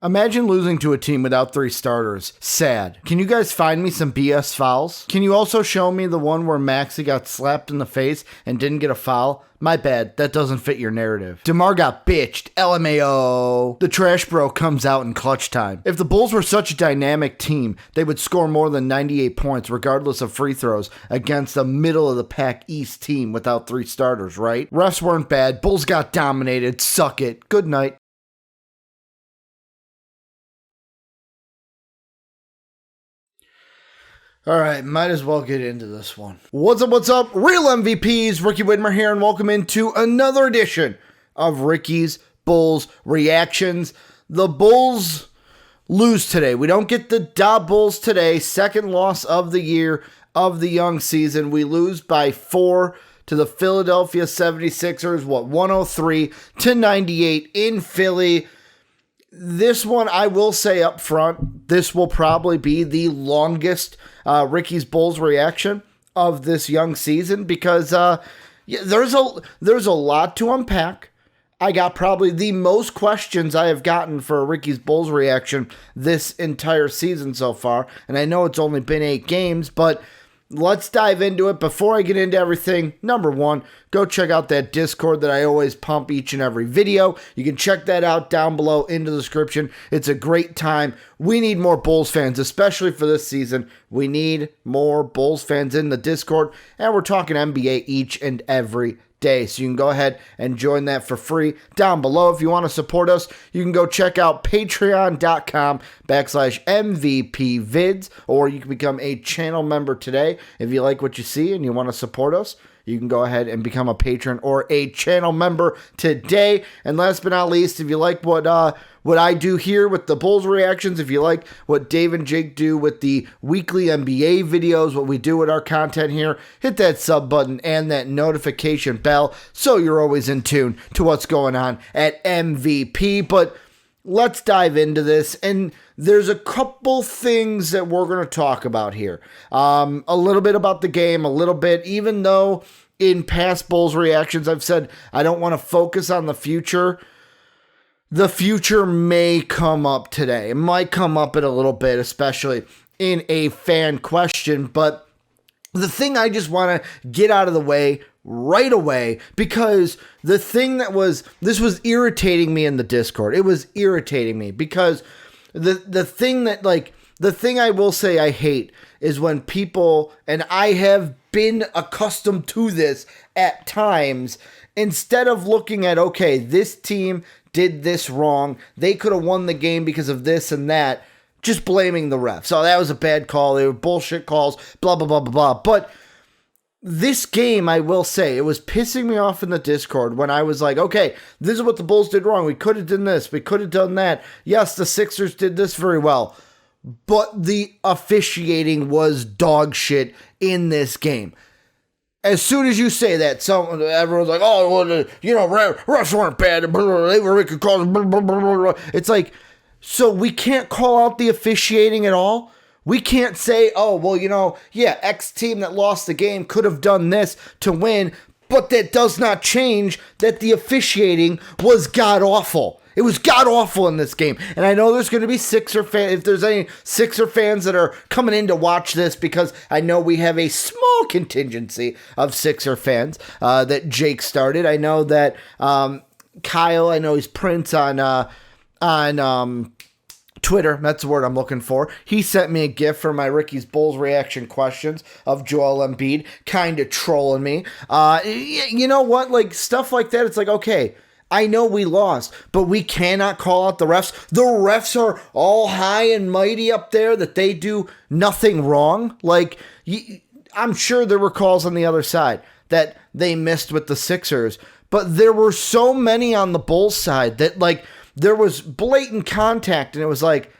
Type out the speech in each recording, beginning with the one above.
Imagine losing to a team without 3 starters. Sad. Can you guys find me some BS fouls? Can you also show me the one where Maxey got slapped in the face and didn't get a foul? My bad, that doesn't fit your narrative. DeMar got bitched. LMAO. The trash bro comes out in clutch time. If the Bulls were such a dynamic team, they would score more than 98 points regardless of free throws against a middle-of-the-pack East team without 3 starters, right? Refs weren't bad. Bulls got dominated. Suck it. Good night. All right, might as well get into this one. What's up? Real MVPs, Ricky Widmer here, and welcome into another edition of Ricky's Bulls Reactions. The Bulls lose today. We don't get the Bulls today. Second loss of the year of the young season. We lose by 4 to the Philadelphia 76ers, 103-98 in Philly. This one, I will say up front, this will probably be the longest Ricky's Bulls reaction of this young season because there's a lot to unpack. I got probably the most questions I have gotten for a Ricky's Bulls reaction this entire season so far, and I know it's only been 8 games, but let's dive into it. Before I get into everything, number one, go check out that Discord that I always pump each and every video. You can check that out down below in the description. It's a great time. We need more Bulls fans, especially for this season. We need more Bulls fans in the Discord, and we're talking NBA each and every day. So you can go ahead and join that for free down below. If you want to support us, you can go check out patreon.com/MVPvids, or you can become a channel member today. If you like what you see and you want to support us, you can go ahead and become a patron or a channel member today. And last but not least, if you like what I do here with the Bulls reactions, if you like what Dave and Jake do with the weekly NBA videos, what we do with our content here, hit that sub button and that notification bell so you're always in tune to what's going on at MVP. But let's dive into this, and there's a couple things that we're going to talk about here. A little bit about the game, a little bit, even though in past Bulls reactions I've said I don't want to focus on the future. The future may come up today. It might come up in a little bit, especially in a fan question, but the thing I just want to get out of the way right away, because the thing this was irritating me in the Discord. It was irritating me because the thing I will say I hate is when people, and I have been accustomed to this at times, instead of looking at, okay, this team did this wrong, they could have won the game because of this and that, just blaming the refs. So that was a bad call, they were bullshit calls, blah, blah, blah, blah, blah. But this game, I will say, it was pissing me off in the Discord when I was like, okay, this is what the Bulls did wrong. We could have done this. We could have done that. Yes, the Sixers did this very well, but the officiating was dog shit in this game. As soon as you say that, everyone's like, oh, well, refs weren't bad. They were making calls. It's like, so we can't call out the officiating at all? We can't say, oh, well, X team that lost the game could have done this to win, but that does not change that the officiating was god-awful. It was god-awful in this game. And I know there's going to be Sixer fans, if there's any Sixer fans that are coming in to watch this, because I know we have a small contingency of Sixer fans that Jake started. I know that Kyle, I know he's Prince on Twitter, that's the word I'm looking for. He sent me a gift for my Ricky's Bulls reaction questions of Joel Embiid, kind of trolling me. You know what? Like, stuff like that, it's like, okay, I know we lost, but we cannot call out the refs. The refs are all high and mighty up there that they do nothing wrong. Like, I'm sure there were calls on the other side that they missed with the Sixers, but there were so many on the Bulls side that, like, there was blatant contact, and it was like,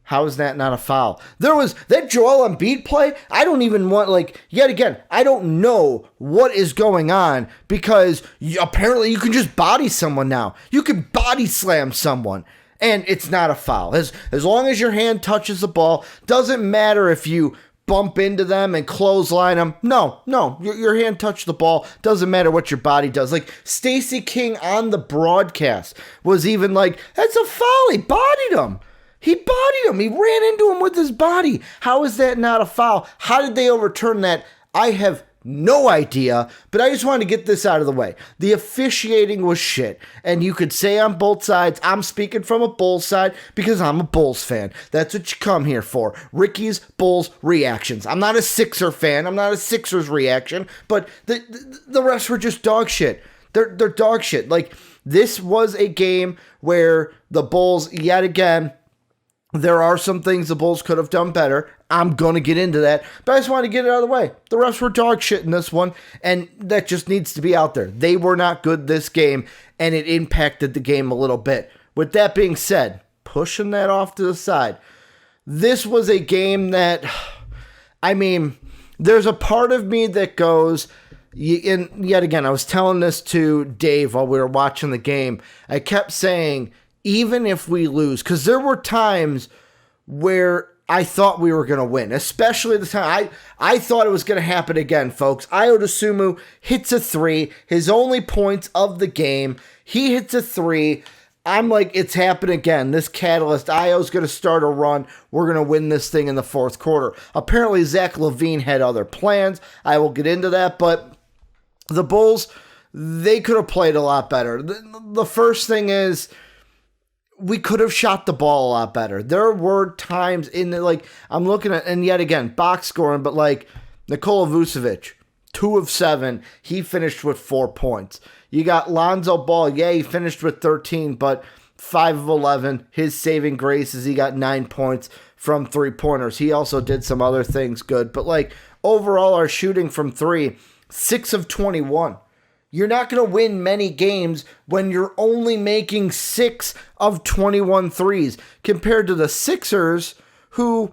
how is that not a foul? There was that Joel Embiid play. I don't even want, yet again, I don't know what is going on, because apparently you can just body someone now. You can body slam someone, and it's not a foul. As long as your hand touches the ball, doesn't matter if you bump into them and clothesline them. No, your hand touched the ball. Doesn't matter what your body does. Like, Stacey King on the broadcast was even like, that's a foul. He bodied him. He bodied him. He ran into him with his body. How is that not a foul? How did they overturn that? I have no idea, but I just wanted to get this out of the way. The officiating was shit, and you could say on both sides. I'm speaking from a Bulls side because I'm a Bulls fan. That's what you come here for. Ricky's Bulls reactions. I'm not a Sixer fan. I'm not a Sixers reaction, but the rest were just dog shit. They're dog shit. Like, this was a game where the Bulls, yet again, there are some things the Bulls could have done better. I'm going to get into that, but I just want to get it out of the way. The refs were dog shit in this one, and that just needs to be out there. They were not good this game, and it impacted the game a little bit. With that being said, pushing that off to the side, this was a game that, I mean, there's a part of me that goes, and yet again, I was telling this to Dave while we were watching the game. I kept saying, even if we lose, because there were times where I thought we were going to win, especially the time I thought it was going to happen again, folks. Ayo Dosunmu hits a three, his only points of the game. He hits a three. I'm like, it's happened again. This catalyst, Ayo's going to start a run. We're going to win this thing in the fourth quarter. Apparently, Zach LaVine had other plans. I will get into that, but the Bulls, they could have played a lot better. The first thing is, we could have shot the ball a lot better. There were times in the, like, I'm looking at, and yet again, box scoring, but like Nikola Vucevic, 2 of 7, he finished with 4 points. You got Lonzo Ball, yeah, he finished with 13, but 5 of 11. His saving grace is he got 9 points from 3-pointers. He also did some other things good, but like overall, our shooting from 3, 6 of 21. You're not going to win many games when you're only making 6 of 21 threes compared to the Sixers, who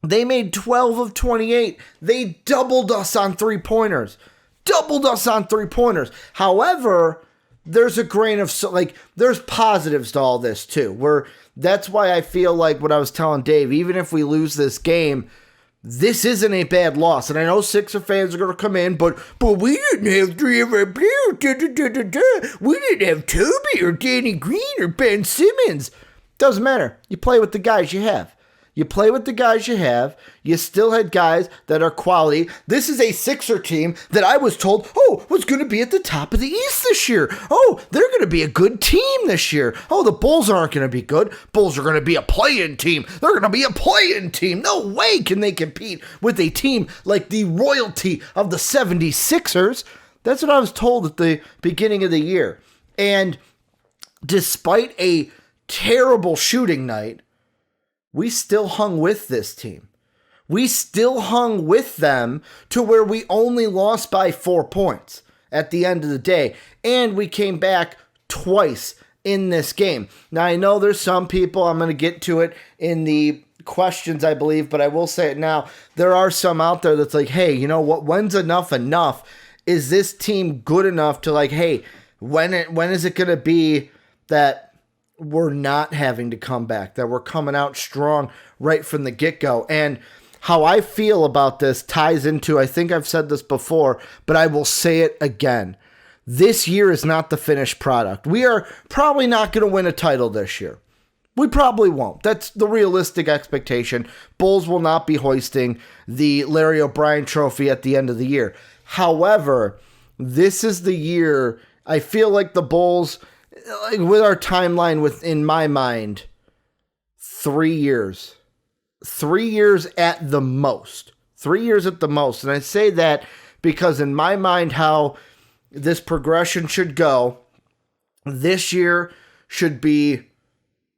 they made 12 of 28. They doubled us on 3-pointers. However, there's a grain of, like, there's positives to all this too, where that's why I feel like what I was telling Dave, even if we lose this game, this isn't a bad loss. And I know Sixer fans are going to come in, but we didn't have 3 of our players. We didn't have Toby or Danny Green or Ben Simmons. Doesn't matter. You play with the guys you have. You still had guys that are quality. This is a Sixer team that I was told, was going to be at the top of the East this year. They're going to be a good team this year. The Bulls aren't going to be good. Bulls are going to be a play-in team. They're going to be a play-in team. No way can they compete with a team like the royalty of the 76ers. That's what I was told at the beginning of the year. And despite a terrible shooting night, we still hung with this team. We still hung with them to where we only lost by 4 points at the end of the day. And we came back twice in this game. Now, I know there's some people, I'm going to get to it in the questions, I believe, but I will say it now. There are some out there that's like, hey, you know what? When's enough? Is this team good enough to, like, hey, when is it going to be that we're not having to come back, that we're coming out strong right from the get-go? And how I feel about this ties into, I think I've said this before, but I will say it again. This year is not the finished product. We are probably not going to win a title this year. We probably won't. That's the realistic expectation. Bulls will not be hoisting the Larry O'Brien trophy at the end of the year. However, this is the year I feel like the Bulls, like, with our timeline within my mind, 3 years. 3 years at the most. 3 years at the most. And I say that because in my mind, how this progression should go, this year should be,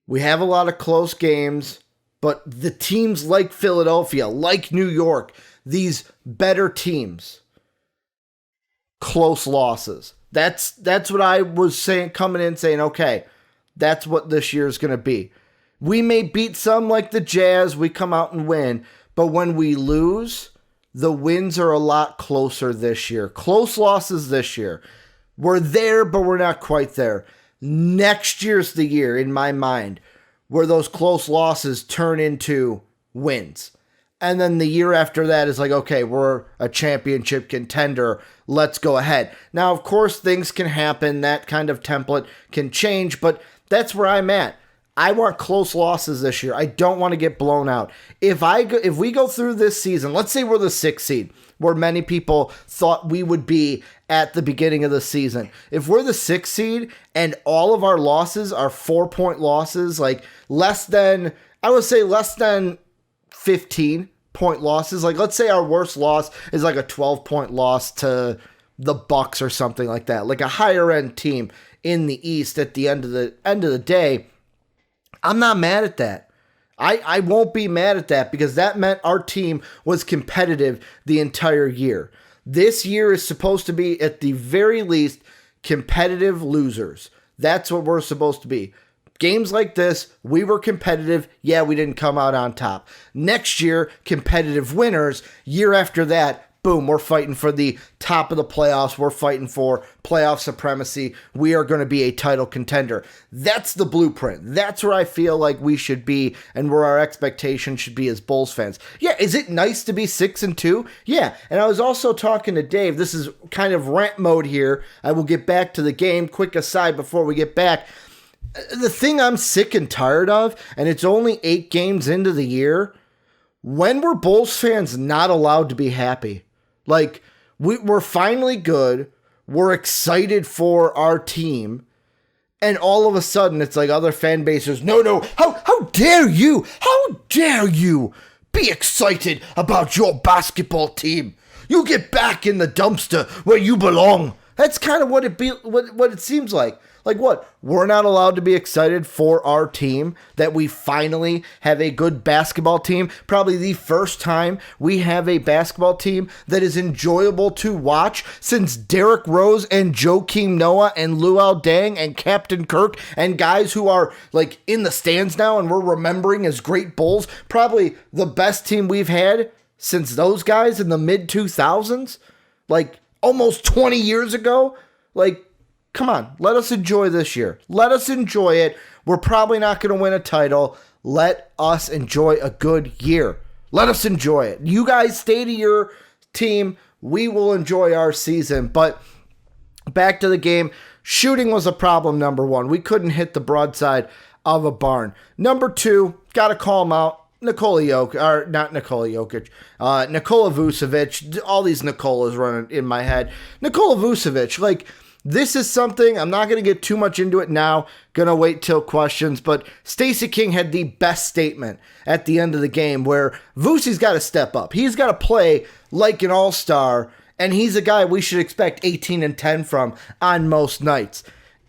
we have a lot of close games, but the teams like Philadelphia, like New York, these better teams, close losses. That's what I was saying, coming in saying, okay, that's what this year is going to be. We may beat some like the Jazz, we come out and win, but when we lose, the wins are a lot closer this year. Close losses this year. We're there, but we're not quite there. Next year's the year, in my mind, where those close losses turn into wins. And then the year after that is like, okay, we're a championship contender. Let's go ahead. Now, of course, things can happen. That kind of template can change, but that's where I'm at. I want close losses this year. I don't want to get blown out. If we go through this season, let's say we're the 6th seed, where many people thought we would be at the beginning of the season. If we're the 6th seed and all of our losses are 4-point losses, like less than 15-point losses. Like let's say our worst loss is like a 12-point loss to the Bucks or something like that, like a higher end team in the East at the end of the day. I'm not mad at that. I won't be mad at that because that meant our team was competitive the entire year. This year is supposed to be, at the very least, competitive losers. That's what we're supposed to be. Games like this, we were competitive. Yeah, we didn't come out on top. Next year, competitive winners. Year after that, boom, we're fighting for the top of the playoffs. We're fighting for playoff supremacy. We are going to be a title contender. That's the blueprint. That's where I feel like we should be and where our expectations should be as Bulls fans. Yeah, is it nice to be 6-2? Yeah, and I was also talking to Dave. This is kind of rant mode here. I will get back to the game. Quick aside before we get back. The thing I'm sick and tired of, and it's only 8 games into the year, when were Bulls fans not allowed to be happy? Like, we're finally good. We're excited for our team. And all of a sudden, it's like other fan bases, no, how dare you? How dare you be excited about your basketball team? You get back in the dumpster where you belong. That's kind of what it seems like. Like what? We're not allowed to be excited for our team, that we finally have a good basketball team. Probably the first time we have a basketball team that is enjoyable to watch since Derrick Rose and Joakim Noah and Luol Deng and Captain Kirk and guys who are like in the stands now and we're remembering as great Bulls. Probably the best team we've had since those guys in the mid-2000s. Like almost 20 years ago. Like, come on, let us enjoy this year. Let us enjoy it. We're probably not going to win a title. Let us enjoy a good year. Let us enjoy it. You guys stay to your team. We will enjoy our season. But back to the game. Shooting was a problem, number 1. We couldn't hit the broadside of a barn. Number 2, got to call him out. Nikola Vucevic. All these Nikolas running in my head. Nikola Vucevic, like, this is something, I'm not going to get too much into it now, going to wait till questions, but Stacey King had the best statement at the end of the game where Vuce's got to step up. He's got to play like an all-star, and he's a guy we should expect 18 and 10 from on most nights.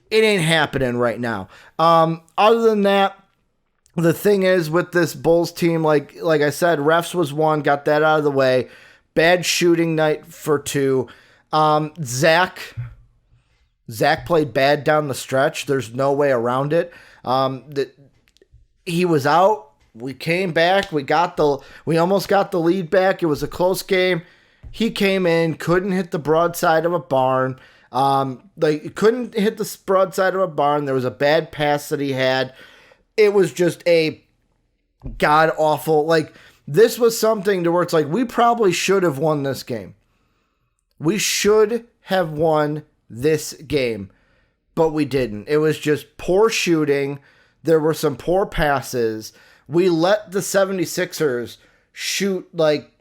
It ain't happening right now. Other than that, the thing is with this Bulls team, like I said, refs was 1, got that out of the way. Bad shooting night for 2. Zach played bad down the stretch. There's no way around it. He was out. We came back. We almost got the lead back. It was a close game. He came in, couldn't hit the broadside of a barn. Couldn't hit the broadside of a barn. There was a bad pass that he had. It was just a god awful. Like, this was something to where it's like, we probably should have won this game. We should have won this game, but we didn't. It was just poor shooting. There were some poor passes. We let the 76ers shoot like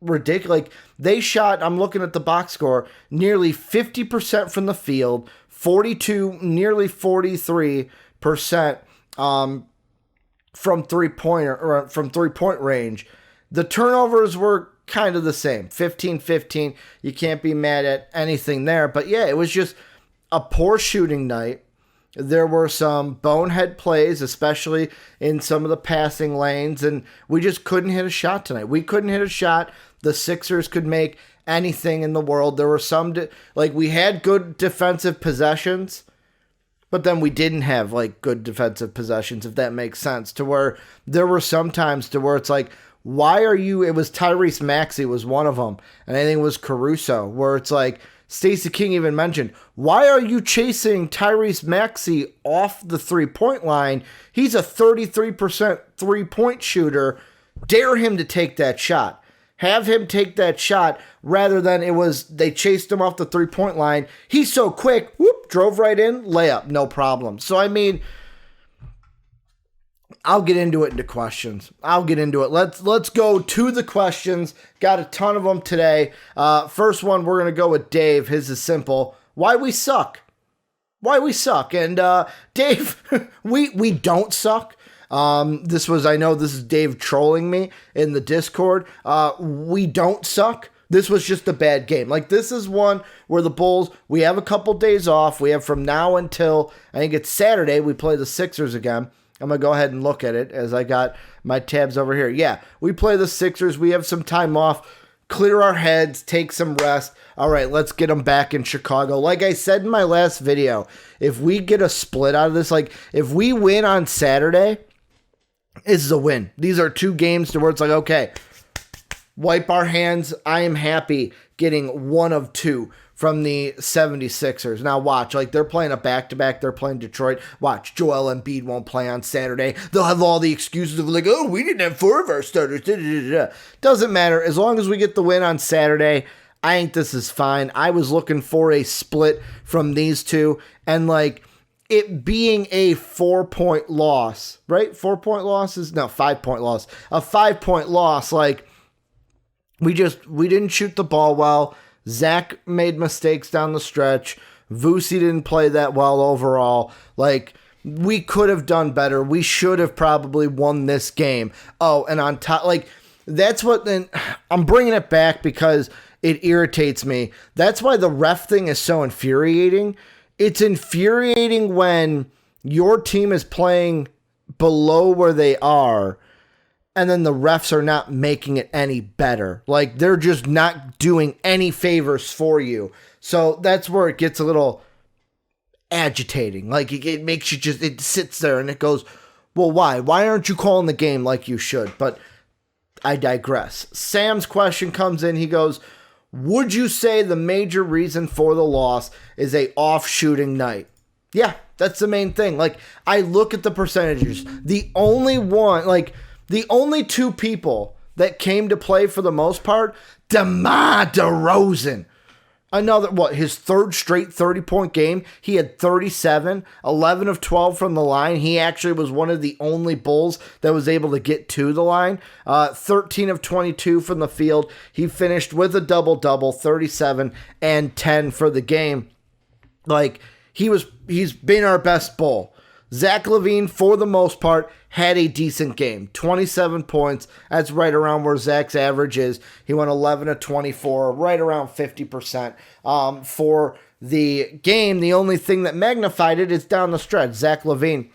ridiculous. Like, they shot, I'm looking at the box score, nearly 50% from the field, 42, nearly 43% from three-point range. The turnovers were kind of the same, 15-15. You can't be mad at anything there. But yeah, it was just a poor shooting night. There were some bonehead plays, especially in some of the passing lanes, and we just couldn't hit a shot tonight. We couldn't hit a shot. The Sixers could make anything in the world. There were some, we had good defensive possessions, but then we didn't have, good defensive possessions, if that makes sense, to where there were some times to where it's like, why are you, it was Tyrese Maxey was one of them, and I think it was Caruso, where it's like, Stacey King even mentioned, why are you chasing Tyrese Maxey off the three-point line? He's a 33% three-point shooter. Dare him to take that shot. Have him take that shot rather than it was they chased him off the three-point line. He's so quick, whoop, drove right in, layup, no problem. So, I mean, I'll get into it into questions. I'll get into it. Let's go to the questions. Got a ton of them today. First one, we're going to go with Dave. His is simple. Why we suck? Why we suck? And Dave, we don't suck. I know this is Dave trolling me in the Discord. We don't suck. This was just a bad game. Like, this is one where the Bulls, we have a couple days off. We have from now until, I think it's Saturday, we play the Sixers again. I'm going to go ahead and look at it as I got my tabs over here. Yeah, we play the Sixers. We have some time off, clear our heads, take some rest. All right, let's get them back in Chicago. Like I said in my last video, if we get a split out of this, like if we win on Saturday, this is a win. These are two games to where it's like, okay, wipe our hands. I am happy getting one of two from the 76ers. Now watch, like they're playing a back-to-back. They're playing Detroit. Watch, Joel Embiid won't play on Saturday. They'll have all the excuses of like, oh, we didn't have four of our starters. Doesn't matter. As long as we get the win on Saturday, I think this is fine. I was looking for a split from these two, and like it being a 4-point loss, right? 4-point losses? No, 5-point loss. A 5-point loss, like we didn't shoot the ball well. Zach made mistakes down the stretch. Vusi didn't play that well overall. Like, we could have done better. We should have probably won this game. Oh, and on top, like, that's what, then I'm bringing it back because it irritates me. That's why the ref thing is so infuriating. It's infuriating when your team is playing below where they are, and then the refs are not making it any better. Like, they're just not doing any favors for you. So that's where it gets a little agitating. Like, it makes you just, it sits there and it goes, well, why? Why aren't you calling the game like you should? But I digress. Sam's question comes in. He goes, would you say the major reason for the loss is a off shooting night? Yeah, that's the main thing. Like, I look at the percentages. The only two people that came to play for the most part, DeMar DeRozan. His third straight 30-point game. He had 37, 11 of 12 from the line. He actually was one of the only Bulls that was able to get to the line. 13 of 22 from the field. He finished with a double-double, 37 and 10 for the game. Like, he's been our best Bull. Zach LaVine, for the most part, had a decent game. 27 points. That's right around where Zach's average is. He went 11 of 24, right around 50%. For the game, the only thing that magnified it is down the stretch. Zach LaVine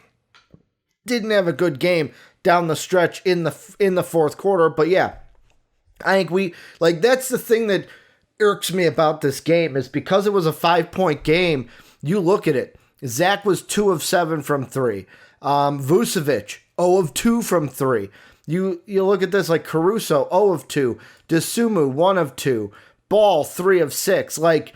didn't have a good game down the stretch in the fourth quarter. But yeah, I think that's the thing that irks me about this game is because it was a 5-point game, you look at it. Zach was 2 of 7 from 3. Vucevic, 0 of 2 from 3. You look at this like Caruso, 0 of 2. Dosunmu, 1 of 2. Ball, 3 of 6. Like,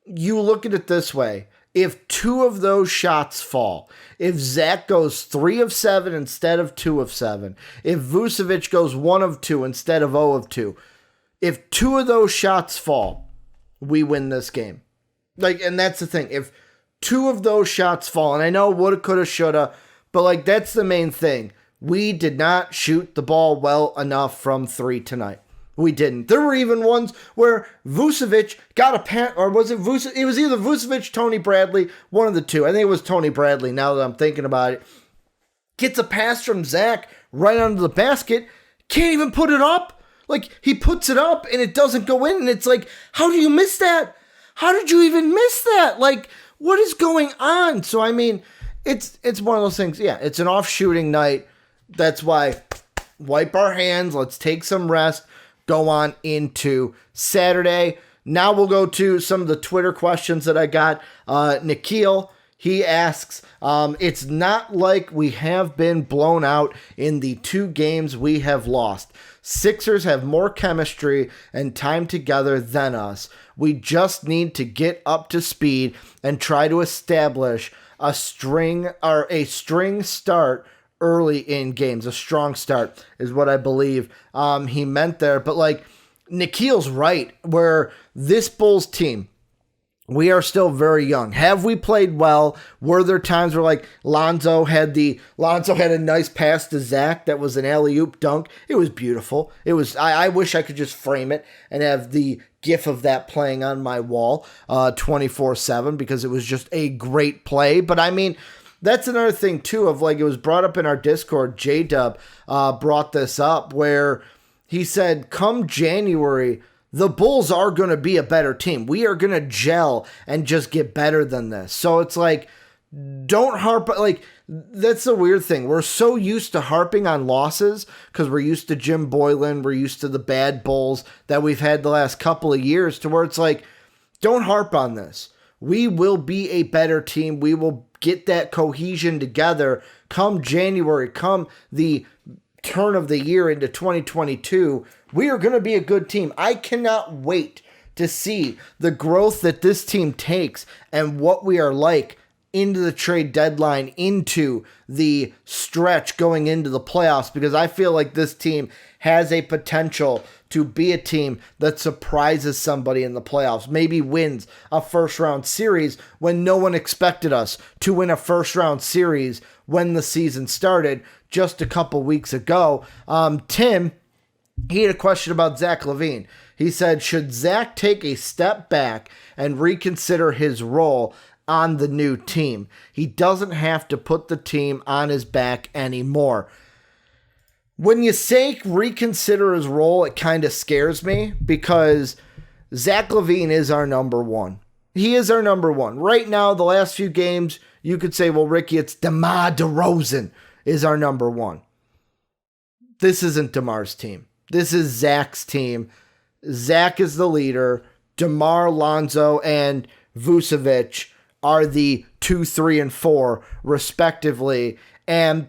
you look at it this way. If 2 of those shots fall, if Zach goes 3 of 7 instead of 2 of 7, if Vucevic goes 1 of 2 instead of 0 of 2, if 2 of those shots fall, we win this game. Like, and that's the thing. If 2 of those shots fall, and I know woulda, coulda, shoulda, but like that's the main thing. We did not shoot the ball well enough from 3 tonight. We didn't. There were even ones where Vucevic got a pass, or was it Vucevic? It was either Vucevic, Tony Bradley, one of the two. I think it was Tony Bradley now that I'm thinking about it. Gets a pass from Zach right under the basket, can't even put it up. Like, he puts it up and it doesn't go in, and it's like, how do you miss that? How did you even miss that? Like, what is going on? So, I mean, it's one of those things. Yeah, it's an off shooting night. That's why wipe our hands. Let's take some rest. Go on into Saturday. Now we'll go to some of the Twitter questions that I got. Nikhil, he asks, it's not like we have been blown out in the 2 games we have lost. Sixers have more chemistry and time together than us. We just need to get up to speed and try to establish a string start early in games. A strong start is what I believe he meant there. But like, Nikhil's right, where this Bulls team, we are still very young. Have we played well? Were there times where like Lonzo had a nice pass to Zach that was an alley-oop dunk? It was beautiful. I wish I could just frame it and have the gif of that playing on my wall 24/7 because it was just a great play. But I mean, that's another thing too of like, it was brought up in our Discord. J-Dub brought this up where he said, come January, the Bulls are going to be a better team. We are going to gel and just get better than this. So it's like, don't harp. Like, that's the weird thing. We're so used to harping on losses because we're used to Jim Boylan. We're used to the bad Bulls that we've had the last couple of years to where it's like, don't harp on this. We will be a better team. We will get that cohesion together come January, come the turn of the year into 2022. We are going to be a good team. I cannot wait to see the growth that this team takes and what we are like into the trade deadline, into the stretch going into the playoffs, because I feel like this team has a potential to be a team that surprises somebody in the playoffs, maybe wins a first-round series when no one expected us to win a first-round series when the season started just a couple weeks ago. Tim, he had a question about Zach LaVine. He said, should Zach take a step back and reconsider his role on the new team? He doesn't have to put the team on his back anymore. When you say reconsider his role, it kind of scares me because Zach LaVine is our number one. He is our number one. Right now, the last few games, you could say, well, Ricky, it's DeMar DeRozan is our number one. This isn't DeMar's team. This is Zach's team. Zach is the leader. DeMar, Lonzo, and Vucevic are the 2, 3, and 4, respectively. And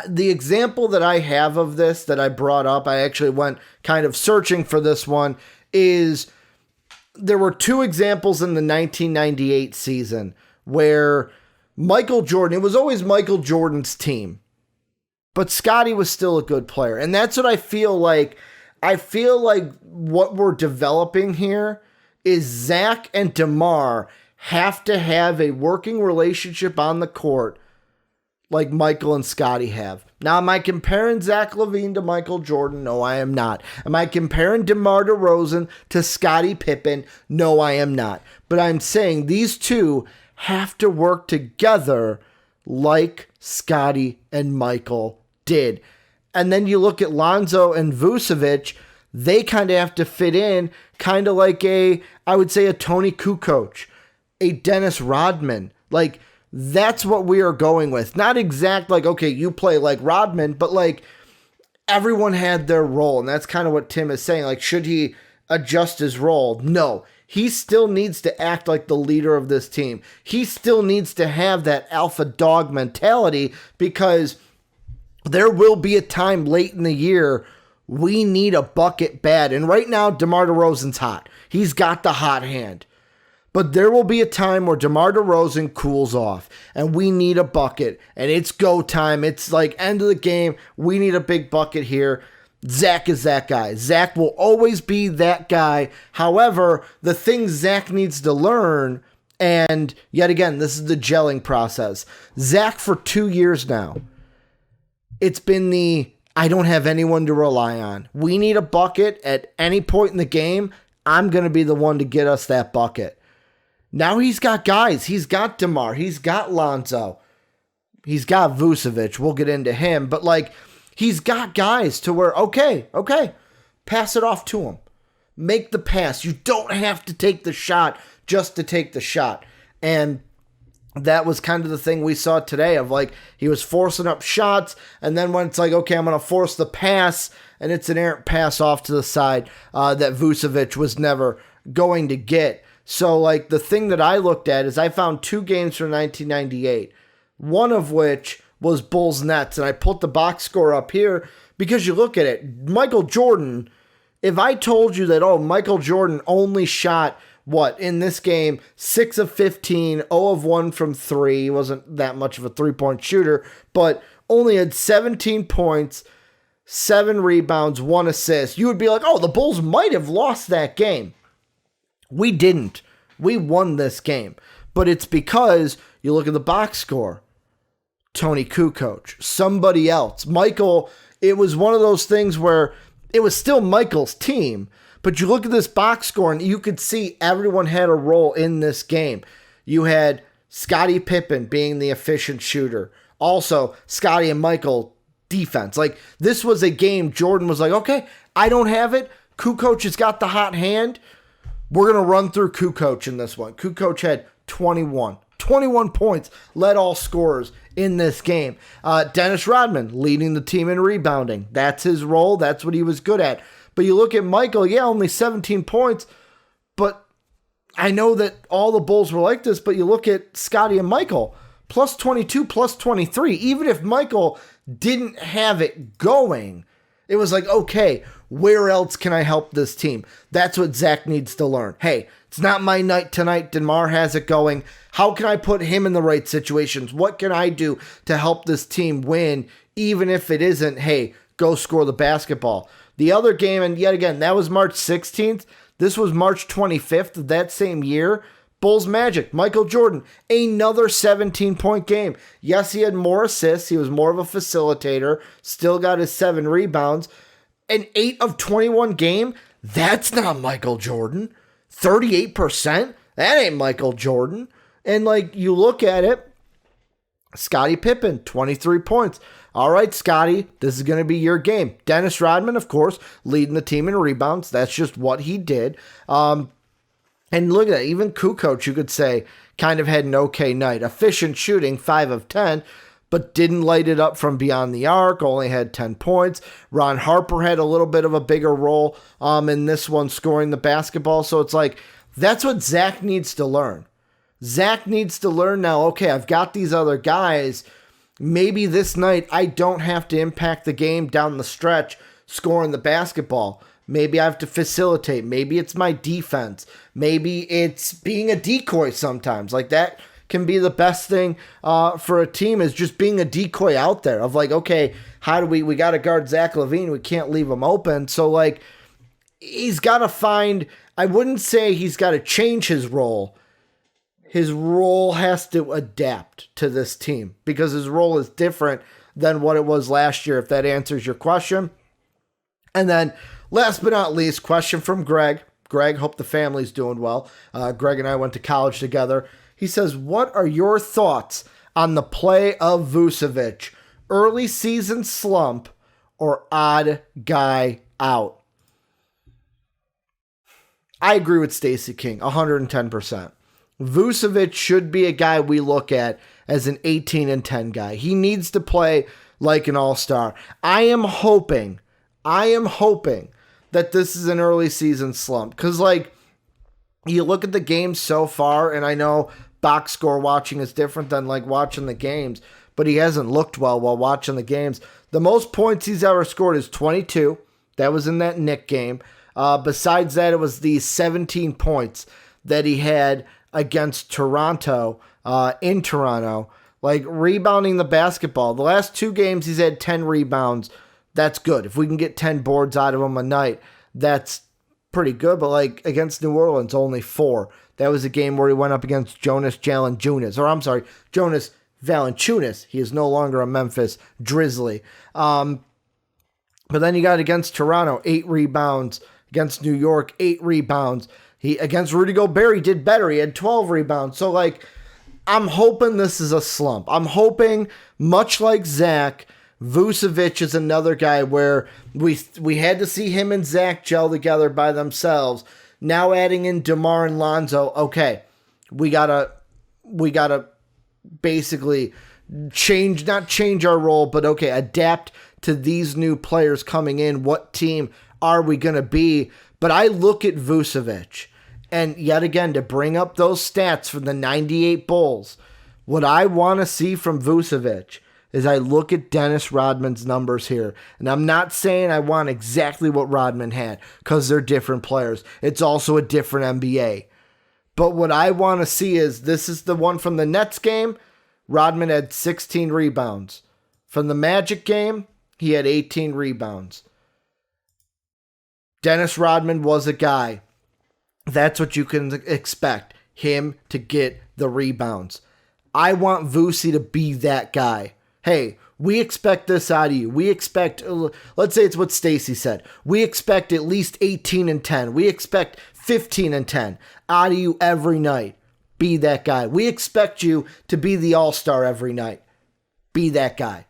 the example that I have of this that I brought up, I actually went kind of searching for this one, is there were two examples in the 1998 season where Michael Jordan, it was always Michael Jordan's team, but Scottie was still a good player. And that's what I feel like. I feel like what we're developing here is Zach and DeMar have to have a working relationship on the court like Michael and Scottie have. Now, am I comparing Zach LaVine to Michael Jordan? No, I am not. Am I comparing DeMar DeRozan to Scottie Pippen? No, I am not. But I'm saying these two have to work together like Scottie and Michael did. And then you look at Lonzo and Vucevic, they kind of have to fit in kind of like I would say a Tony Kukoc, a Dennis Rodman. Like, that's what we are going with. Not exact like, okay, you play like Rodman, but like everyone had their role. And that's kind of what Tim is saying. Like, should he adjust his role? No. He still needs to act like the leader of this team. He still needs to have that alpha dog mentality because there will be a time late in the year we need a bucket bad. And right now, DeMar DeRozan's hot. He's got the hot hand. But there will be a time where DeMar DeRozan cools off and we need a bucket and it's go time. It's like end of the game. We need a big bucket here. Zach is that guy. Zach will always be that guy. However, the thing Zach needs to learn, and yet again, this is the gelling process. Zach, for 2 years now, it's been I don't have anyone to rely on. We need a bucket at any point in the game. I'm going to be the one to get us that bucket. Now he's got guys. He's got DeMar. He's got Lonzo. He's got Vucevic. We'll get into him. But, like, he's got guys to where, okay, pass it off to him. Make the pass. You don't have to take the shot just to take the shot. And that was kind of the thing we saw today of, like, he was forcing up shots. And then when it's like, okay, I'm going to force the pass, and it's an errant pass off to the side that Vucevic was never going to get. So, like, the thing that I looked at is I found 2 games from 1998, one of which was Bulls Nets, and I put the box score up here because you look at it. Michael Jordan, if I told you that, Michael Jordan only shot, in this game, 6 of 15, 0 of 1 from 3, he wasn't that much of a three-point shooter, but only had 17 points, 7 rebounds, 1 assist, you would be like, the Bulls might have lost that game. We didn't. we won this game. But it's because you look at the box score. Tony Kukoc, somebody else. Michael, it was one of those things where it was still Michael's team, but you look at this box score and you could see everyone had a role in this game. You had Scottie Pippen being the efficient shooter. Also, Scottie and Michael defense. Like, this was a game Jordan was like, okay, I don't have it. Kukoc has got the hot hand. We're going to run through Kukoc in this one. Kukoc had 21 points, led all scorers in this game. Dennis Rodman leading the team in rebounding. That's his role. That's what he was good at. But you look at Michael, only 17 points. But I know that all the Bulls were like this, but you look at Scottie and Michael, plus 22, plus 23. Even if Michael didn't have it going, it was like, okay, where else can I help this team? That's what Zach needs to learn. Hey, it's not my night tonight. DeMar has it going. How can I put him in the right situations? What can I do to help this team win, even if it isn't, hey, go score the basketball? The other game, and yet again, that was March 16th. This was March 25th of that same year. Bulls Magic, Michael Jordan, another 17-point game. Yes, he had more assists. He was more of a facilitator. Still got his 7 rebounds. An 8 of 21 game, that's not Michael Jordan. 38%, that ain't Michael Jordan. And like, you look at it, Scottie Pippen, 23 points. All right, Scottie, this is going to be your game. Dennis Rodman, of course, leading the team in rebounds. That's just what he did. And look at that, even Kukoc, you could say, kind of had an okay night. Efficient shooting, 5 of 10, but didn't light it up from beyond the arc, only had 10 points. Ron Harper had a little bit of a bigger role in this one, scoring the basketball. So it's like, that's what Zach needs to learn. Zach needs to learn now, okay, I've got these other guys. Maybe this night I don't have to impact the game down the stretch scoring the basketball. Maybe I have to facilitate. Maybe it's my defense. Maybe it's being a decoy sometimes. Like, that can be the best thing for a team, is just being a decoy out there of like, okay, how do we got to guard Zach LaVine. We can't leave him open. So like, he's got to find, I wouldn't say he's got to change his role. His role has to adapt to this team because his role is different than what it was last year, if that answers your question. And then last but not least, question from Greg. Greg, hope the family's doing well. Greg and I went to college together. He says, what are your thoughts on the play of Vucevic? Early season slump or odd guy out? I agree with Stacey King, 110%. Vucevic should be a guy we look at as an 18-10 guy. He needs to play like an all-star. I am hoping that this is an early season slump. Because, like, you look at the games so far, and I know box score watching is different than, like, watching the games, but he hasn't looked well while watching the games. The most points he's ever scored is 22. That was in that Knick game. Besides that, it was the 17 points that he had against Toronto, in Toronto. Like, rebounding the basketball. The last 2 games, he's had 10 rebounds. That's good. If we can get 10 boards out of him a night, that's pretty good. But, like, against New Orleans, only 4. That was a game where he went up against Jonas Valanciunas. He is no longer a Memphis Grizzly. But then you got against Toronto, 8 rebounds. Against New York, 8 rebounds. Against Rudy Gobert, he did better. He had 12 rebounds. So, like, I'm hoping this is a slump. I'm hoping, much like Zach, Vucevic is another guy where we had to see him and Zach gel together by themselves. Now adding in DeMar and Lonzo, okay, we gotta basically not change our role, but okay, adapt to these new players coming in. What team are we gonna be? But I look at Vucevic, and yet again, to bring up those stats from the 98 Bulls, what I want to see from Vucevic is I look at Dennis Rodman's numbers here. And I'm not saying I want exactly what Rodman had, because they're different players. It's also a different NBA. But what I want to see is, this is the one from the Nets game, Rodman had 16 rebounds. From the Magic game, he had 18 rebounds. Dennis Rodman was a guy. That's what you can expect. him to get the rebounds. I want Vuce to be that guy. Hey, we expect this out of you. We expect, let's say it's what Stacy said. We expect at least 18 and 10. We expect 15 and 10 out of you every night. Be that guy. We expect you to be the all-star every night. Be that guy.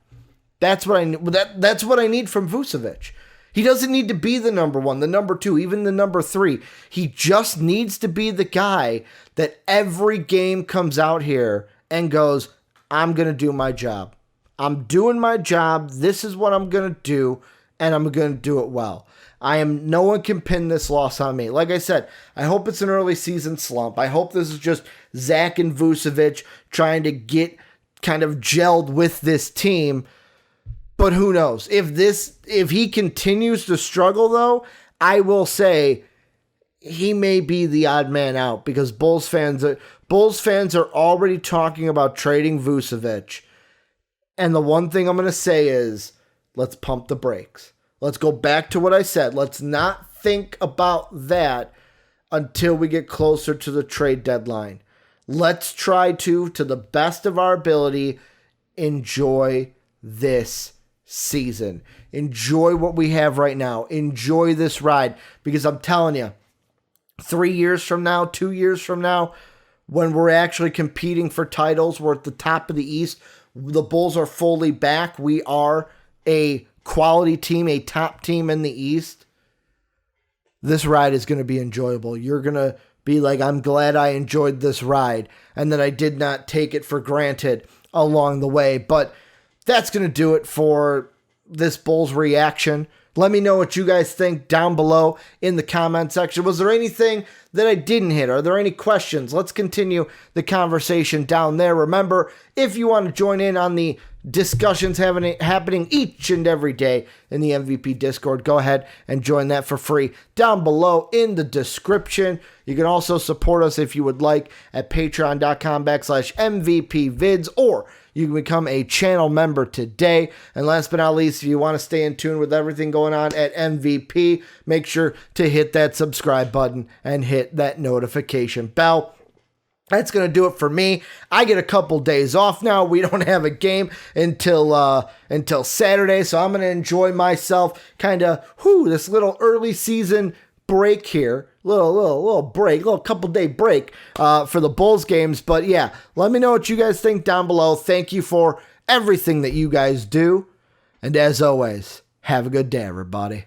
That's what I need from Vucevic. He doesn't need to be the number one, the number two, even the number three. He just needs to be the guy that every game comes out here and goes, I'm going to do my job. I'm doing my job. This is what I'm going to do, and I'm going to do it well. No one can pin this loss on me. Like I said, I hope it's an early season slump. I hope this is just Zach and Vucevic trying to get kind of gelled with this team. But who knows? If he continues to struggle, though, I will say he may be the odd man out, because Bulls fans are already talking about trading Vucevic. And the one thing I'm going to say is, let's pump the brakes. Let's go back to what I said. Let's not think about that until we get closer to the trade deadline. Let's try to the best of our ability, enjoy this season. Enjoy what we have right now. Enjoy this ride, because I'm telling you, 3 years from now, 2 years from now, when we're actually competing for titles, we're at the top of the East, the Bulls are fully back, we are a quality team, a top team in the East, this ride is going to be enjoyable. You're going to be like, I'm glad I enjoyed this ride, and that I did not take it for granted along the way. But that's going to do it for this Bulls reaction. Let me know what you guys think down below in the comment section. Was there anything that I didn't hit? Are there any questions? Let's continue the conversation down there. Remember, if you want to join in on the discussions happening each and every day in the MVP Discord, go ahead and join that for free down below in the description. You can also support us if you would like at patreon.com/MVPvids, or you can become a channel member today. And last but not least, if you want to stay in tune with everything going on at MVP, make sure to hit that subscribe button and hit that notification bell. That's going to do it for me. I get a couple days off now. We don't have a game until Saturday, so I'm going to enjoy myself this little early season break here. Little break, little couple day break for the Bulls games. But yeah, let me know what you guys think down below. Thank you for everything that you guys do. And as always, have a good day, everybody.